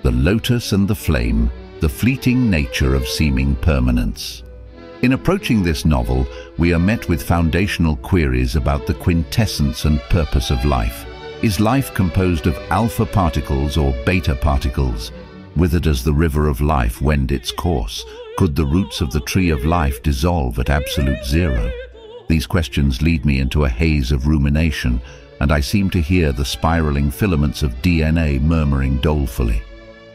The Lotus and the Flame, the fleeting nature of seeming permanence. In approaching this novel, we are met with foundational queries about the quintessence and purpose of life. Is life composed of alpha particles or beta particles? Whither does the river of life wend its course? Could the roots of the tree of life dissolve at absolute zero? These questions lead me into a haze of rumination, and I seem to hear the spiraling filaments of DNA murmuring dolefully.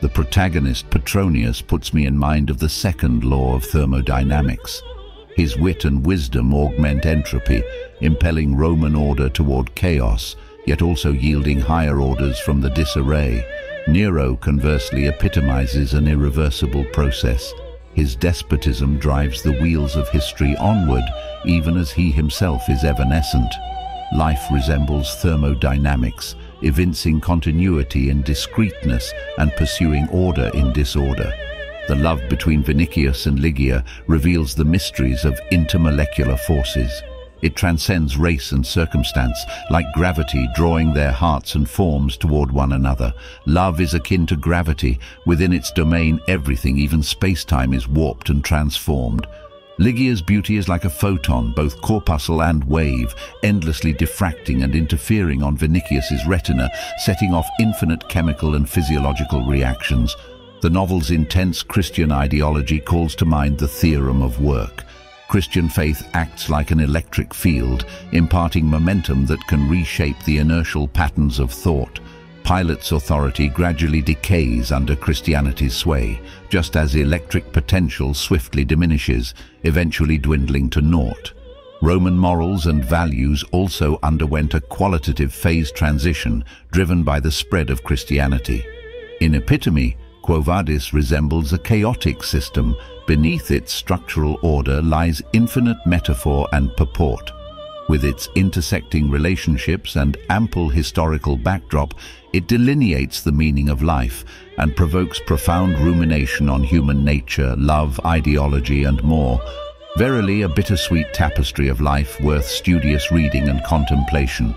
The protagonist, Petronius, puts me in mind of the second law of thermodynamics. His wit and wisdom augment entropy, impelling Roman order toward chaos, yet also yielding higher orders from the disarray. Nero, conversely, epitomizes an irreversible process. His despotism drives the wheels of history onward, even as he himself is evanescent. Life resembles thermodynamics, evincing continuity in discreteness and pursuing order in disorder. The love between Vinicius and Ligia reveals the mysteries of intermolecular forces. It transcends race and circumstance, like gravity drawing their hearts and forms toward one another. Love is akin to gravity. Within its domain, everything, even space-time, is warped and transformed. Ligia's beauty is like a photon, both corpuscle and wave, endlessly diffracting and interfering on Vinicius's retina, setting off infinite chemical and physiological reactions. The novel's intense Christian ideology calls to mind the theorem of work. Christian faith acts like an electric field, imparting momentum that can reshape the inertial patterns of thought. Pilate's authority gradually decays under Christianity's sway, just as electric potential swiftly diminishes, eventually dwindling to naught. Roman morals and values also underwent a qualitative phase transition driven by the spread of Christianity. In epitome, Quo Vadis resembles a chaotic system. Beneath its structural order lies infinite metaphor and purport. With its intersecting relationships and ample historical backdrop, it delineates the meaning of life and provokes profound rumination on human nature, love, ideology, and more. Verily, a bittersweet tapestry of life worth studious reading and contemplation.